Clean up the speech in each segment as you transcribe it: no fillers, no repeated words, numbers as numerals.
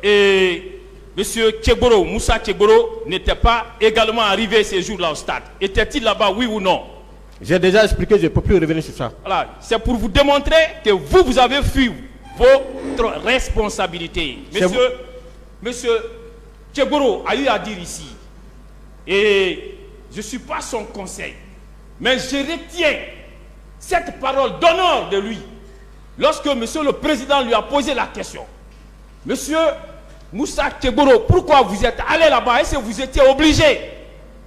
Monsieur Tchegboro, Moussa Tchegboro, n'était pas également arrivé ces jours-là au stade. Était-il là-bas, oui ou non? J'ai déjà expliqué, je ne peux plus revenir sur ça. Voilà, c'est pour vous démontrer que vous avez fui votre responsabilité. Monsieur Tchegboro a eu à dire ici, et je ne suis pas son conseil, mais je retiens cette parole d'honneur de lui. Lorsque monsieur le président lui a posé la question, monsieur Moussa Tchegboro, pourquoi vous êtes allé là-bas? Est-ce que vous étiez obligé?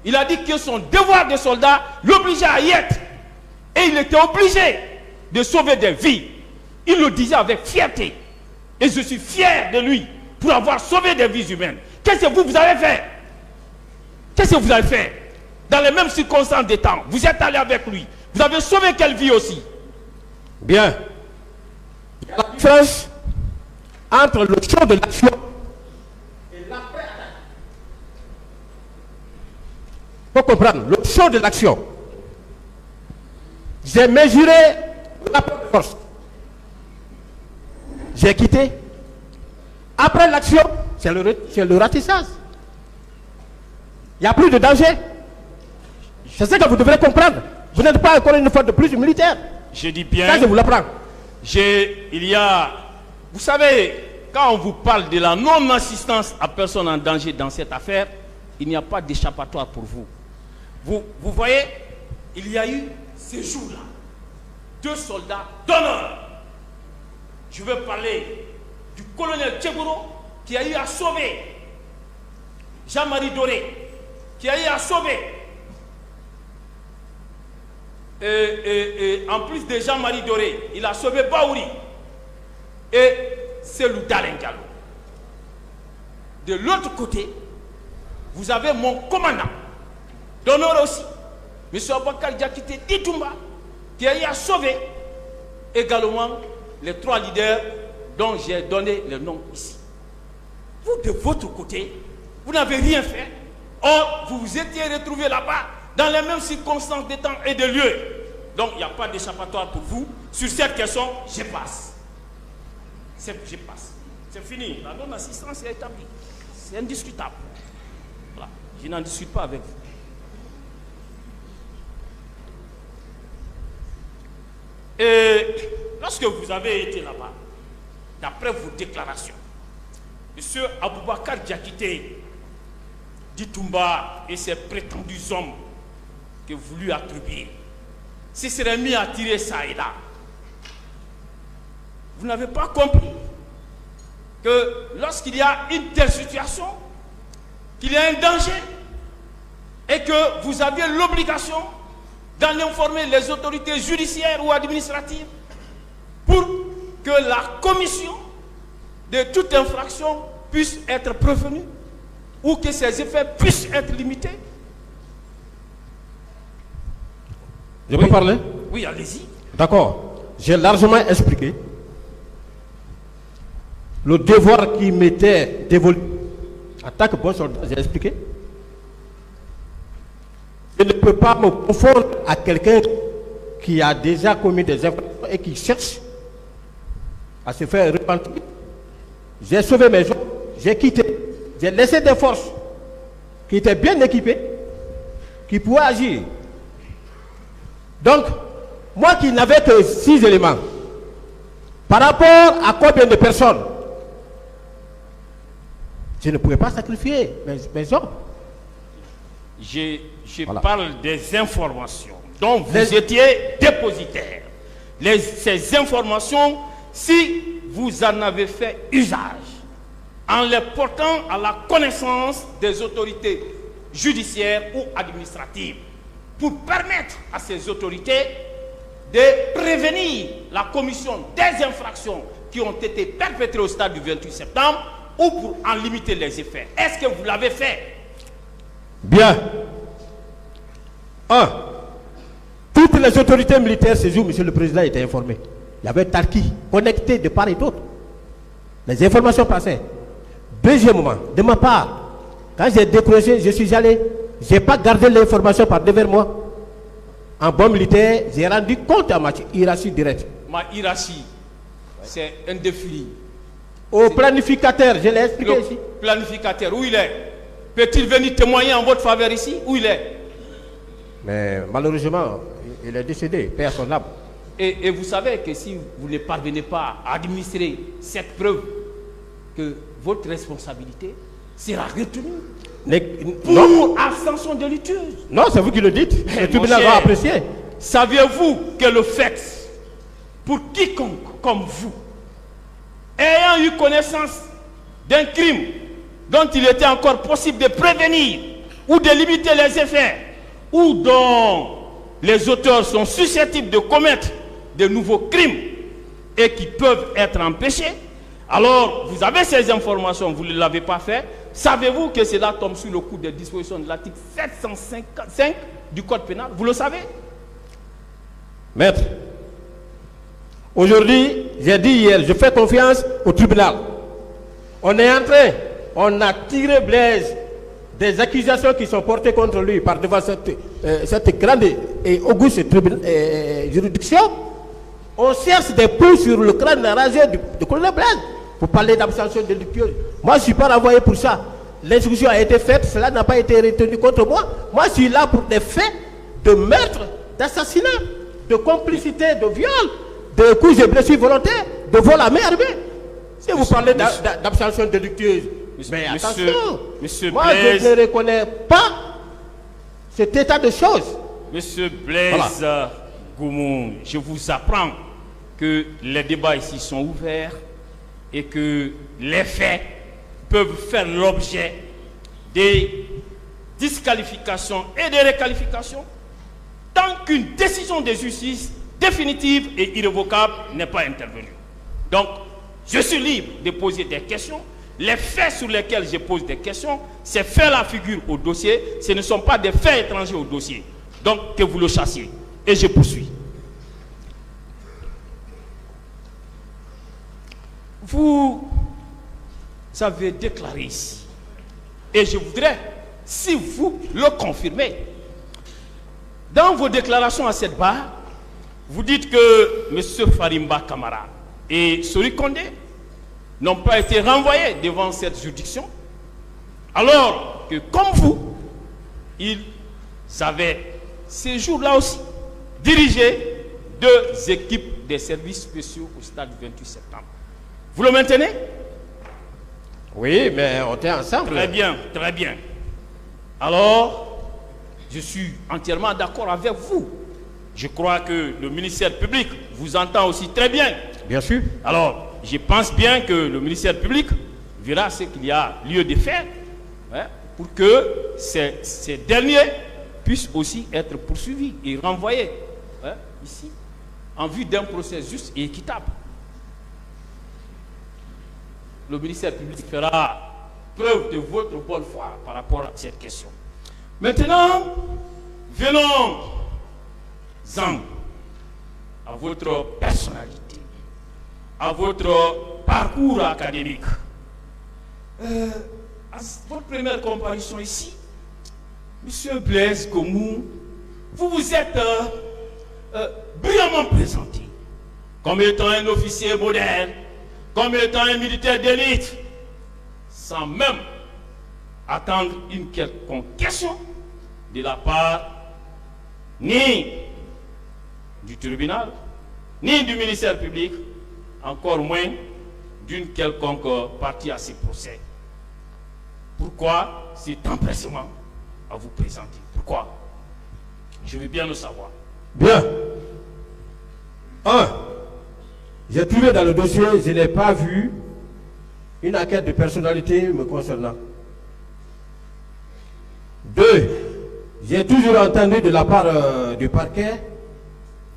Il a dit que son devoir de soldat l'obligeait à y être. Et il était obligé de sauver des vies. Il le disait avec fierté. Et je suis fier de lui pour avoir sauvé des vies humaines. Qu'est-ce que vous avez fait? Qu'est-ce que vous avez fait? Dans les mêmes circonstances des temps, vous êtes allé avec lui. Vous avez sauvé quelle vie aussi? Bien. Il y a la différence entre le champ de l'action et l'après-attaque. Il faut comprendre, le champ de l'action. J'ai mesuré la force. J'ai quitté. Après l'action, c'est le ratissage. Il n'y a plus de danger. C'est ce que vous devrez comprendre. Vous n'êtes pas encore une fois de plus militaire. Je dis bien. Ça, je vous l'apprends. Vous savez, quand on vous parle de la non-assistance à personne en danger dans cette affaire, il n'y a pas d'échappatoire pour vous. Vous voyez, il y a eu ces jours-là 2 soldats d'honneur. Je veux parler du colonel Tchegboro qui a eu à sauver Jean-Marie Doré, qui a eu à sauver en plus de Jean-Marie Doré, il a sauvé Baouri et Selou Dalen Diallo. De l'autre côté, vous avez mon commandant d'honneur aussi, M. Abakar Diakité Ditumba, qui a eu à sauver également les 3 leaders dont j'ai donné le nom ici. Vous, de votre côté, vous n'avez rien fait. Or, vous vous étiez retrouvés là-bas dans les mêmes circonstances de temps et de lieu. Donc, il n'y a pas d'échappatoire pour vous. Sur cette question, je passe. Je passe. C'est fini. La non-assistance est établie. C'est indiscutable. Voilà. Je n'en discute pas avec vous. Et lorsque vous avez été là-bas, d'après vos déclarations, M. Aboubakar Diakité Ditumba et ses prétendus hommes que vous lui attribuez se seraient mis à tirer ça et là. Vous n'avez pas compris que lorsqu'il y a une telle situation, qu'il y a un danger et que vous aviez l'obligation d'en informer les autorités judiciaires ou administratives pour que la commission de toute infraction puisse être prévenue ou que ses effets puissent être limités. Je peux parler? Oui, allez-y. D'accord. J'ai largement expliqué le devoir qui m'était dévolu en tant que bon soldat. J'ai expliqué. Je ne peux pas me confondre à quelqu'un qui a déjà commis des infractions et qui cherche à se faire repentir. J'ai sauvé mes gens, j'ai quitté, j'ai laissé des forces qui étaient bien équipées, qui pouvaient agir. Donc, moi qui n'avais que 6 éléments, par rapport à combien de personnes, je ne pouvais pas sacrifier mes hommes. Voilà. Parle des informations dont vous étiez dépositaire. Ces informations, si vous en avez fait usage, en les portant à la connaissance des autorités judiciaires ou administratives, pour permettre à ces autorités de prévenir la commission des infractions qui ont été perpétrées au stade du 28 septembre ou pour en limiter les effets. Est-ce que vous l'avez fait? Bien. 1. Toutes les autorités militaires ces jours, monsieur le président, étaient informées. Il y avait Tarki connecté de part et d'autre. Les informations passaient. Deuxièmement, de ma part, quand j'ai décroché, je suis allé, je n'ai pas gardé l'information par devers moi. En bon militaire, j'ai rendu compte à ma hiérarchie directe. Ma hiérarchie, c'est indéfini. Au planificateur, je l'ai expliqué ici. Planificateur, où il est? Peut-il venir témoigner en votre faveur ici? Où il est? Mais malheureusement, il est décédé, paix à son âme. Et vous savez que si vous ne parvenez pas à administrer cette preuve, que votre responsabilité sera retenue pour abstention délictueuse. Non, c'est vous qui le dites. Le tribunal va apprécier. Saviez-vous que le fait, pour quiconque comme vous, ayant eu connaissance d'un crime dont il était encore possible de prévenir ou de limiter les effets, ou dont les auteurs sont susceptibles de commettre de nouveaux crimes et qui peuvent être empêchés, alors vous avez ces informations, vous ne l'avez pas fait. Savez-vous que cela tombe sous le coup des dispositions de l'article 755 du Code pénal? Vous le savez? Maître, aujourd'hui, j'ai dit hier, je fais confiance au tribunal. On est en train, on a tiré Blaise des accusations qui sont portées contre lui par devant cette grande et auguste juridiction. On cherche des pouls sur le crâne rasé du colonel Blaise pour parler d'abstention délictueuse. Moi, je ne suis pas renvoyé pour ça. L'instruction a été faite, cela n'a pas été retenu contre moi. Moi, je suis là pour des faits de meurtre, d'assassinat, de complicité, de viol, de coups et blessures volontaires, de vol à main armée. Si vous parlez d'abstention délictueuse, mais attention, moi Blaise, je ne reconnais pas cet état de choses. Monsieur Blaise Goumou, je vous apprends que les débats ici sont ouverts et que les faits peuvent faire l'objet des disqualifications et des requalifications tant qu'une décision de justice définitive et irrévocable n'est pas intervenue. Donc, je suis libre de poser des questions. Les faits sur lesquels je pose des questions, c'est faire la figure au dossier. Ce ne sont pas des faits étrangers au dossier. Donc, que vous le chassiez. Et je poursuis. Vous avez déclaré ici, et je voudrais, si vous le confirmez, dans vos déclarations à cette barre, vous dites que M. Farimba Kamara et Sori Kondé n'ont pas été renvoyés devant cette juridiction, alors que, comme vous, ils avaient ces jours-là aussi dirigé 2 équipes des services spéciaux au stade du 28 septembre. Vous le maintenez? Oui, mais on était ensemble. Très bien, très bien. Alors, je suis entièrement d'accord avec vous. Je crois que le ministère public vous entend aussi très bien. Bien sûr. Alors, je pense bien que le ministère public verra ce qu'il y a lieu de faire, hein, pour que ces derniers puissent aussi être poursuivis et renvoyés, hein, ici, en vue d'un procès juste et équitable. Le ministère public fera preuve de votre bonne foi par rapport à cette question. Maintenant, venons-en à votre personnalité, à votre parcours académique. À votre première comparution ici, M. Blaise Goumou, vous vous êtes brillamment présenté comme étant un officier moderne, comme étant un militaire d'élite, sans même attendre une quelconque question de la part ni du tribunal, ni du ministère public, encore moins d'une quelconque partie à ces procès. Pourquoi cet empressement à vous présenter? Pourquoi? Je veux bien le savoir. Bien. J'ai trouvé dans le dossier, je n'ai pas vu une enquête de personnalité me concernant. 2, j'ai toujours entendu de la part du parquet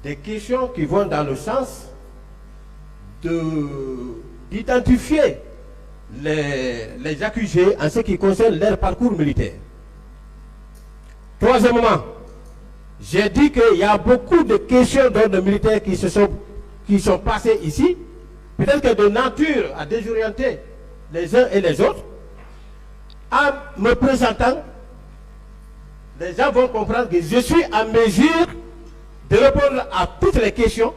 des questions qui vont dans le sens d'identifier les accusés en ce qui concerne leur parcours militaire. 3e, j'ai dit qu'il y a beaucoup de questions d'ordre militaire qui sont passées ici, peut-être que de nature à désorienter les uns et les autres. En me présentant, les gens vont comprendre que je suis en mesure de répondre à toutes les questions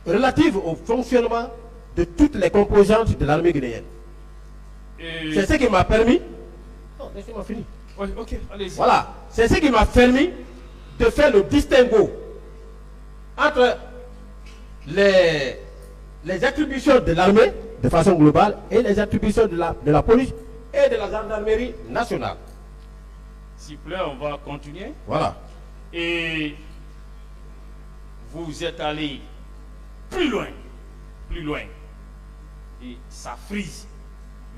relatives au fonctionnement de toutes les composantes de l'armée guinéenne. C'est ce qui m'a permis... Non, laissez-moi finir. Oui, ok, allez-y. Voilà, c'est ce qui m'a permis de faire le distinguo entre les attributions de l'armée de façon globale et les attributions de la police et de la gendarmerie nationale. S'il vous plaît, on va continuer. Voilà. Et vous êtes allé plus loin. Et ça frise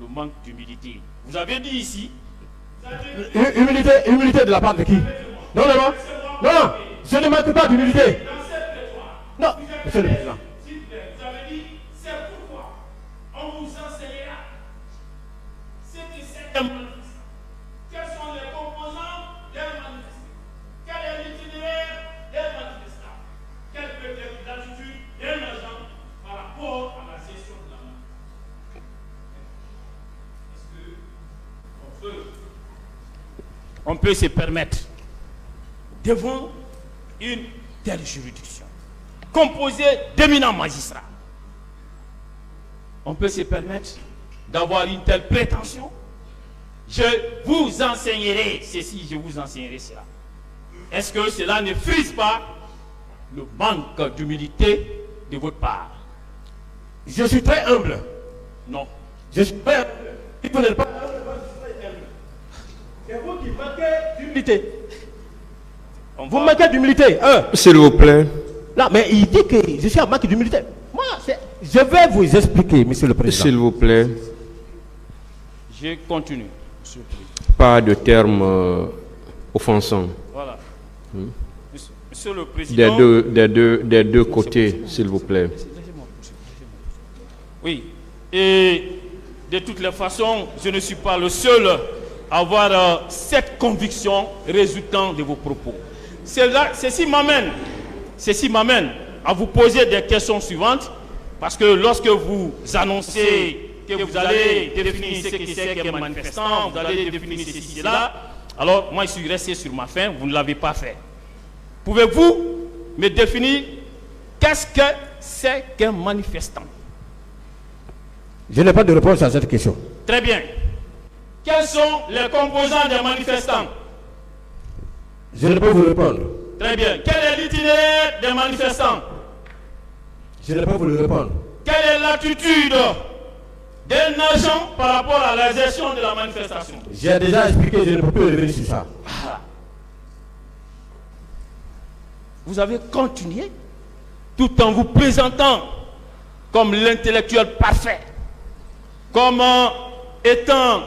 le manque d'humilité. Vous avez dit ici... Humilité de la part de qui? Non, je ne manque pas d'humilité. Non, monsieur le président. Vous avez dit, c'est pourquoi on vous enseignera ce que c'est un manifestant. Quels sont les composants d'un manifestant? Quel est l'itinéraire d'un manifestant? Quelle peut être l'attitude d'un agent par rapport à la gestion de la manifestation? Est-ce qu'on peut se permettre devant une telle juridiction composée d'éminents magistrats, on peut se permettre d'avoir une telle prétention? Je vous enseignerai ceci, je vous enseignerai cela. Est-ce que cela ne frise pas le manque d'humilité de votre part? Je suis très humble. Non. Je suis très humble. Si vous n'êtes pas humble, c'est vous qui manquez d'humilité. Vous manquez d'humilité. S'il vous plaît. Non, mais il dit que je suis en manque d'humilité. Moi, je vais vous expliquer, monsieur le président. S'il vous plaît. Je continue. Pas de termes offensants. Voilà. Monsieur le président. Des deux côtés, s'il vous plaît. Oui. Et de toutes les façons, je ne suis pas le seul à avoir cette conviction résultant de vos propos. Ceci m'amène à vous poser des questions suivantes, parce que lorsque vous annoncez que vous allez définir ce que c'est qu'un manifestant, vous allez définir ceci et là, alors moi je suis resté sur ma faim, vous ne l'avez pas fait. Pouvez-vous me définir qu'est-ce que c'est qu'un manifestant? Je n'ai pas de réponse à cette question. Très bien. Quels sont les composants des manifestants? Je ne peux vous répondre. Très bien. Quel est l'itinéraire des manifestants? Je ne peux vous le répondre. Quelle est l'attitude d'un agent par rapport à la gestion de la manifestation? J'ai déjà expliqué, je ne peux plus revenir sur ça. Vous avez continué tout en vous présentant comme l'intellectuel parfait, comme étant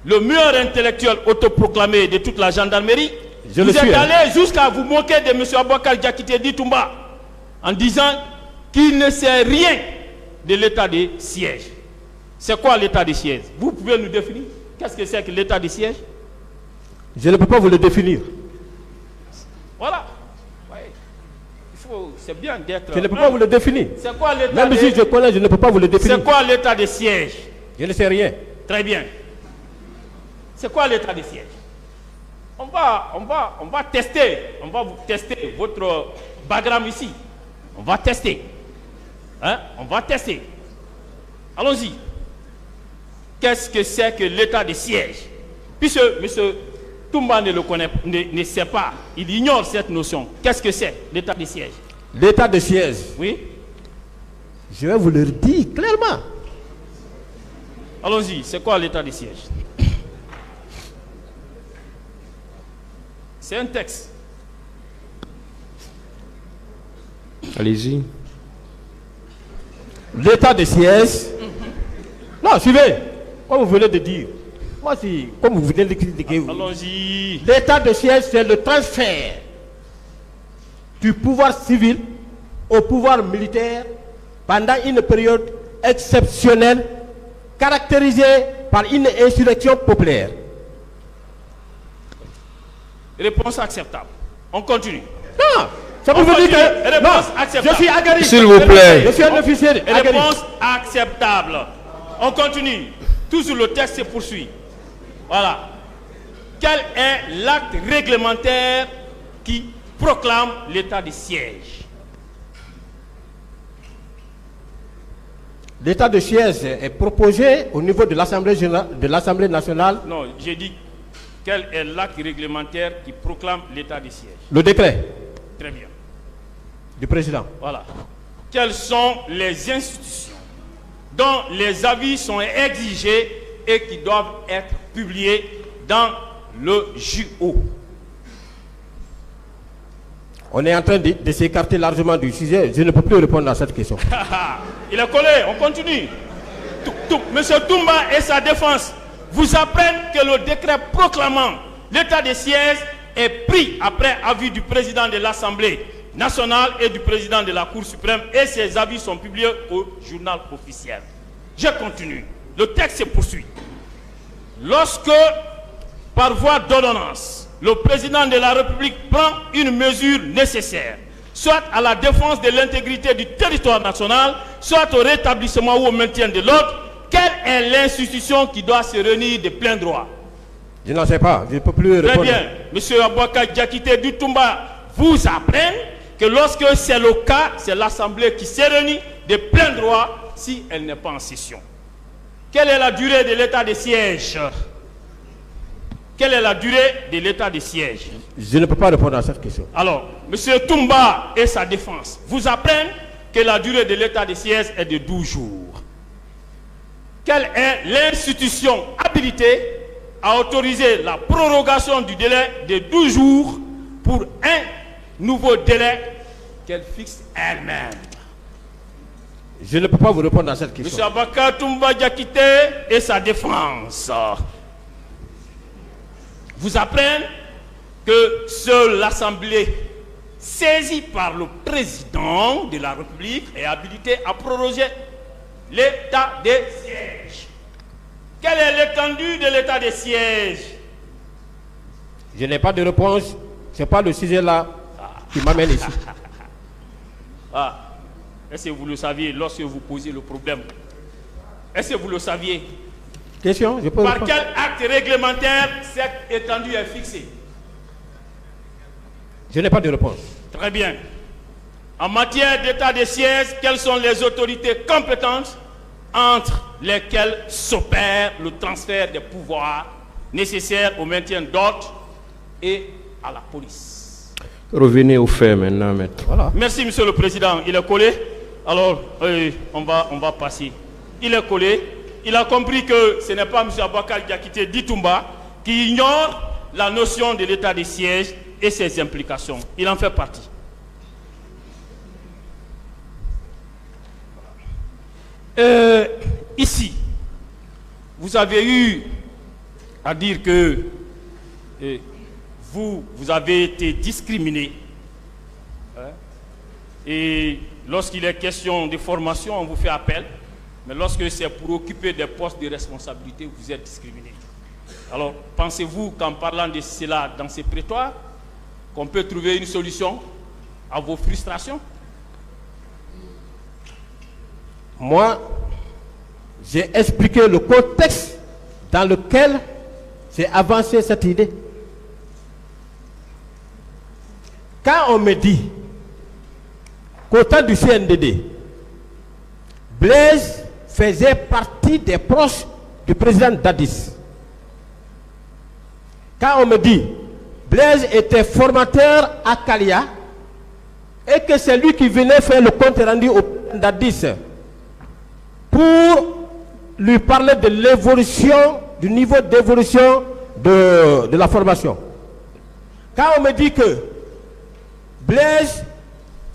le meilleur intellectuel autoproclamé de toute la gendarmerie. Vous êtes allé jusqu'à vous moquer de M. Aboubacar Diakité Ditumba en disant qu'il ne sait rien de l'état de siège. C'est quoi l'état de siège? Vous pouvez nous définir? Qu'est-ce que c'est que l'état de siège? Je ne peux pas vous le définir. Voilà. C'est bien d'être... Je ne peux pas vous le définir. C'est quoi l'état Même si je connais, je ne peux pas vous le définir. C'est quoi l'état de siège? Je ne sais rien. Très bien. C'est quoi l'état de siège? On va tester. On va vous tester votre background ici. On va tester. Hein? On va tester. Allons-y. Qu'est-ce que c'est que l'état de siège? Puisque M. Toumba ne le connaît, ne sait pas, il ignore cette notion. Qu'est-ce que c'est l'état de siège? L'état de siège. Oui. Je vais vous le dire clairement. Allons-y. C'est quoi l'état de siège? C'est un texte. Allez-y. L'état de siège. Non, suivez. Comme vous venez de dire. Moi, si, comme vous venez de critiquer. Allons-y. L'état de siège, c'est le transfert du pouvoir civil au pouvoir militaire pendant une période exceptionnelle caractérisée par une insurrection populaire. Réponse acceptable. On continue. Non, ça vous dire que réponse acceptable. Je suis aguerri. S'il vous plaît. Je suis un officier aguerri. Réponse acceptable. On continue. Toujours le texte se poursuit. Voilà. Quel est l'acte réglementaire qui proclame l'état de siège? L'état de siège est proposé au niveau de l'Assemblée nationale. Non, j'ai dit quel est l'acte réglementaire qui proclame l'état de siège. Le décret. Très bien. Du président. Voilà. Quelles sont les institutions dont les avis sont exigés et qui doivent être publiés dans le JO? On est en train de s'écarter largement du sujet. Je ne peux plus répondre à cette question. Il est collé, on continue. Monsieur Toumba et sa défense vous apprennent que le décret proclamant l'état de siège est pris après avis du président de l'Assemblée nationale et du président de la Cour suprême, et ces avis sont publiés au journal officiel. Je continue. Le texte se poursuit. Lorsque, par voie d'ordonnance, le président de la République prend une mesure nécessaire, soit à la défense de l'intégrité du territoire national, soit au rétablissement ou au maintien de l'ordre, quelle est l'institution qui doit se réunir de plein droit? Je n'en sais pas, je ne peux plus répondre. Très bien. Monsieur Abouaka Diakité du Toumba vous apprenne que lorsque c'est le cas, c'est l'Assemblée qui se réunit de plein droit si elle n'est pas en session. Quelle est la durée de l'état de siège? Quelle est la durée de l'état de siège? Je ne peux pas répondre à cette question. Alors, monsieur Toumba et sa défense vous apprennent que la durée de l'état de siège est de 12 jours. Quelle est l'institution habilitée à autoriser la prorogation du délai de 12 jours pour un nouveau délai qu'elle fixe elle-même? Je ne peux pas vous répondre à cette question. Monsieur Abouaka Toumba Diakité et sa défense vous apprennent que seule l'Assemblée, saisie par le président de la République, est habilitée à proroger l'état de siège. Quelle est l'étendue de l'état de siège? Je n'ai pas de réponse. Ce n'est pas le sujet là qui m'amène ici. Ah, est-ce que vous le saviez lorsque vous posez le problème? Est-ce que vous le saviez? Question, je peux Par répondre. quel acte réglementaire cette étendue est fixée? Je n'ai pas de réponse. Très bien. En matière d'état de siège, quelles sont les autorités compétentes entre lesquelles s'opère le transfert des pouvoirs nécessaires au maintien d'ordre et à la police? Revenez aux faits maintenant, maître. Voilà. Merci, monsieur le président. Il est collé. Alors, on va passer. Il est collé. Il a compris que ce n'est pas M. Abouaka Diakité Ditumba qui ignore la notion de l'état de siège et ses implications. Il en fait partie. Ici, vous avez eu à dire que vous avez été discriminé. Et lorsqu'il est question de formation, on vous fait appel. Mais lorsque c'est pour occuper des postes de responsabilité, vous êtes discriminé. Alors, pensez-vous qu'en parlant de cela dans ces prétoires, qu'on peut trouver une solution à vos frustrations? Moi, j'ai expliqué le contexte dans lequel j'ai avancé cette idée. Quand on me dit qu'au temps du CNDD, Blaise faisait partie des proches du président Dadis. Quand on me dit Blaise était formateur à Kalia et que c'est lui qui venait faire le compte rendu au président Dadis pour lui parler de l'évolution, du niveau d'évolution de la formation. Quand on me dit que Blaise,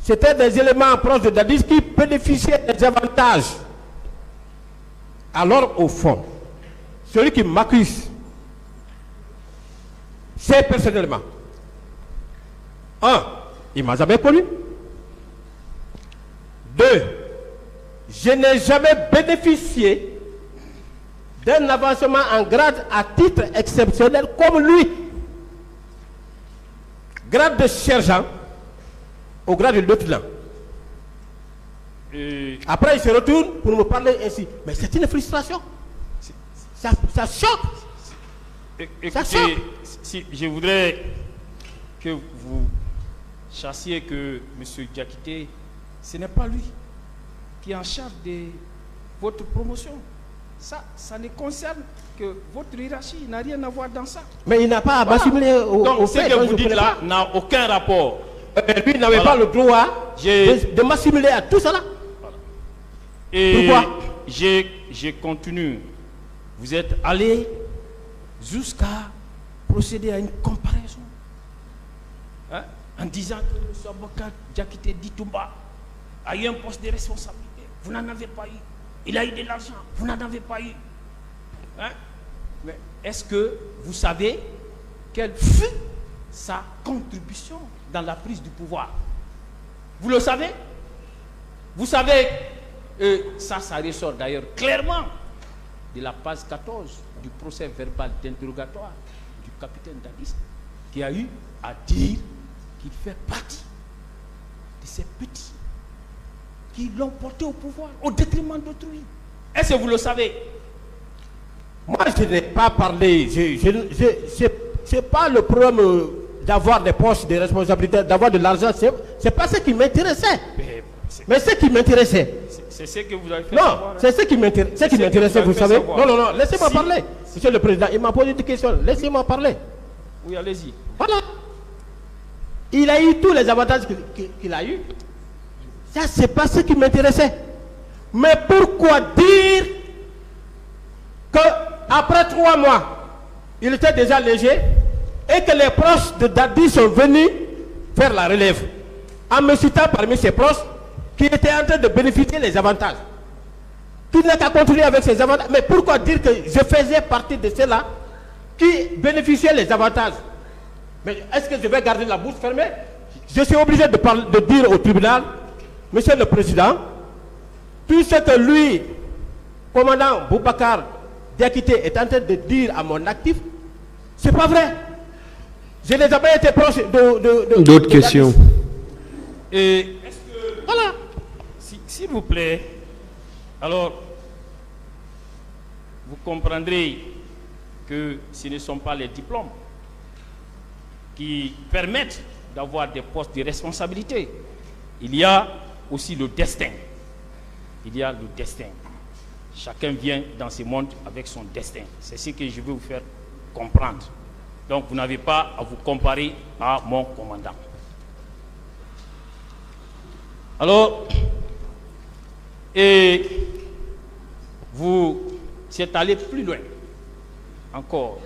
c'était des éléments proches de Dadis qui bénéficiaient des avantages. Alors, au fond, celui qui m'accuse, c'est personnellement. Un, il ne m'a jamais connu. Deux, je n'ai jamais bénéficié d'un avancement en grade à titre exceptionnel comme lui. Grade de sergent au grade de lieutenant. Après, il se retourne pour me parler ainsi. Mais c'est une frustration. Ça choque. Écoutez, si je voudrais que vous sachiez que M. Diakité, ce n'est pas lui qui est en charge des votre promotion. Ça ne concerne que votre hiérarchie. Il n'a rien à voir dans ça. Mais il n'a pas à m'assimiler au ce fait. que vous dites là n'a aucun rapport. Lui n'avait pas le droit de m'assimiler à tout cela. Voilà. Et pourquoi? Je continue. Vous êtes allé jusqu'à procéder à une comparaison. Hein? En disant que M. Aboubacar Diakité Ditumba a eu un poste de responsabilité. Vous n'en avez pas eu. Il a eu de l'argent. Vous n'en avez pas eu. Hein? Mais est-ce que vous savez quelle fut sa contribution dans la prise du pouvoir? Vous le savez? Vous savez, ça ressort d'ailleurs clairement de la page 14 du procès verbal d'interrogatoire du capitaine Dadis, qui a eu à dire qu'il fait partie de ces petits qui l'ont porté au pouvoir au détriment d'autrui. Est-ce que vous le savez? Moi, je n'ai pas parlé. C'est pas le problème d'avoir des postes de responsabilité, d'avoir de l'argent. C'est pas ce qui m'intéressait. Mais ce qui m'intéressait. C'est ce que vous avez fait. Non, c'est ce qui m'intéressait. Ce qui m'intéressait, vous savez. Non, laissez-moi parler. Monsieur le Président, il m'a posé des questions. Laissez-moi parler. Oui, allez-y. Voilà. Il a eu tous les avantages qu'il a eu. Ça, c'est pas ce qui m'intéressait. Mais pourquoi dire qu'après 3 mois, il était déjà léger et que les proches de Dadi sont venus faire la relève en me citant parmi ses proches qui étaient en train de bénéficier des avantages, qui n'a qu'à continuer avec ces avantages. Mais pourquoi dire que je faisais partie de ceux-là qui bénéficiaient des avantages? Mais est-ce que je vais garder la bouche fermée? Je suis obligé de dire au tribunal, Monsieur le Président, tout ce que lui, commandant Boubacar Diakité, est en train de dire à mon actif, c'est pas vrai. Je n'ai jamais été proche d'autres questions. Et est-ce que, voilà, s'il vous plaît, alors vous comprendrez que ce ne sont pas les diplômes qui permettent d'avoir des postes de responsabilité. Il y a aussi le destin. Il y a le destin. Chacun vient dans ce monde avec son destin. C'est ce que je veux vous faire comprendre. Donc vous n'avez pas à vous comparer à mon commandant. Alors, et vous êtes allé plus loin encore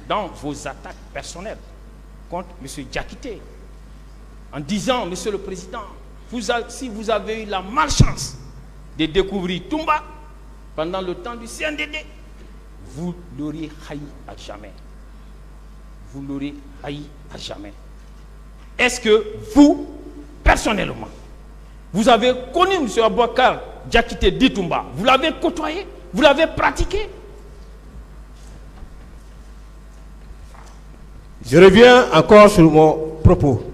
dans vos attaques personnelles contre M. Diakité, en disant, Monsieur le Président, si vous avez eu la malchance de découvrir Toumba pendant le temps du CNDD, vous l'auriez haï à jamais. Vous l'aurez haï à jamais. Est-ce que vous, personnellement, vous avez connu M. Aboubacar Diakité Ditumba? Vous l'avez côtoyé? Vous l'avez pratiqué? Je reviens encore sur mon propos.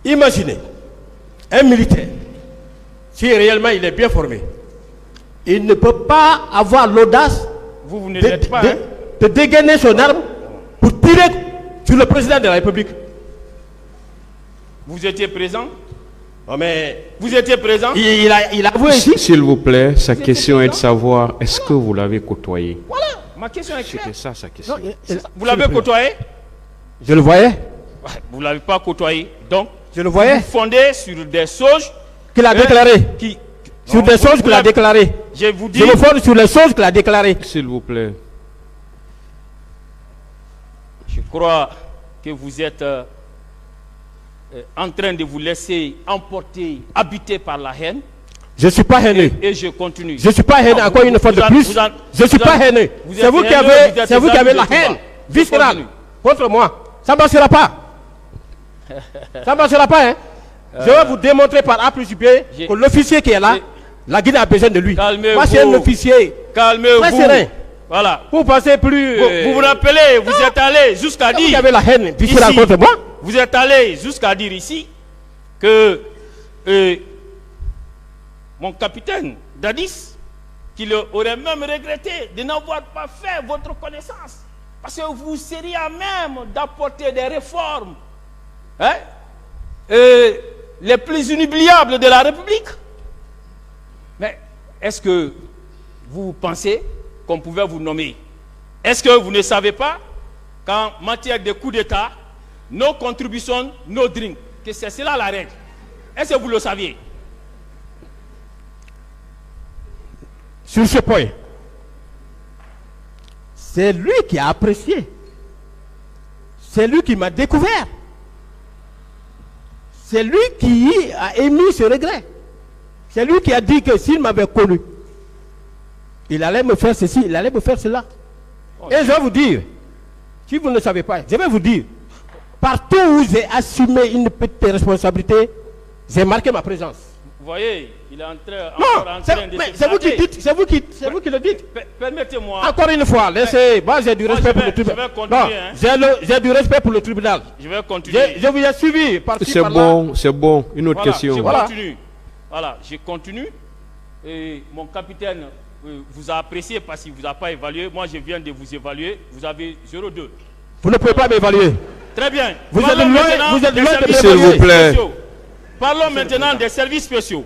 Imaginez un militaire, si réellement il est bien formé, il ne peut pas avoir l'audace de dégainer son arme pour tirer sur le président de la République. Vous étiez présent? Oh, mais vous étiez présent? Il a avoué ici. S'il vous plaît, sa question est de savoir, est-ce que vous l'avez côtoyé? Voilà, ma question est claire. C'était ça sa question. Non, vous l'avez côtoyé? Je le voyais. Ouais, vous ne l'avez pas côtoyé. Donc, je le voyais. Vous fondez sur des choses qu'il a déclarées. Sur des choses qu'il a déclarées. Je vous dis. Je me fonde sur les choses qu'il a déclarées. S'il vous plaît. Je crois que vous êtes en train de vous laisser emporter, habiter par la haine. Je ne suis pas haineux. Et je continue. Je ne suis pas haineux, encore une fois de plus. Je ne suis pas haineux. C'est vous qui avez la haine viscérale contre moi. Ça ne marchera pas. Ça ne marchera pas, hein. Je vais vous démontrer par A plus B que l'officier qui est là, la Guinée a besoin de lui. Moi, c'est un officier très serein. Voilà. Vous pensez plus... Vous vous rappelez, vous êtes allé jusqu'à dire... Vous avez la haine viscérale contre moi. Vous êtes allé jusqu'à dire ici que mon capitaine Dadis, qu'il aurait même regretté de n'avoir pas fait votre connaissance. Parce que vous seriez à même d'apporter des réformes les plus inoubliables de la République. Mais est-ce que vous pensez qu'on pouvait vous nommer? Est-ce que vous ne savez pas qu'en matière de coup d'État, nos contributions, nos drinks, que c'est cela la règle? Est-ce que vous le saviez? Sur ce point, c'est lui qui a apprécié. C'est lui qui m'a découvert. C'est lui qui a émis ce regret. C'est lui qui a dit que s'il m'avait connu, il allait me faire ceci, il allait me faire cela. Et je vais vous dire, si vous ne savez pas, je vais vous dire, partout où j'ai assumé une petite responsabilité, j'ai marqué ma présence. Vous voyez, il est en train, Non, c'est vous qui dites, c'est vous qui le dites. Permettez-moi. Encore une fois, laissez, moi j'ai du respect pour le tribunal. J'ai du respect pour le tribunal. Je vais continuer. Je vous ai suivi par-ci, C'est par-là. bon, c'est bon. Une autre question. Voilà, je continue. Et mon capitaine vous a apprécié parce qu'il ne vous a pas évalué. Moi, je viens de vous évaluer. Vous avez 0,2. Vous ne pouvez pas m'évaluer. Très bien. Vous êtes loin de m'évaluer. S'il vous plaît. Parlons maintenant des services spéciaux.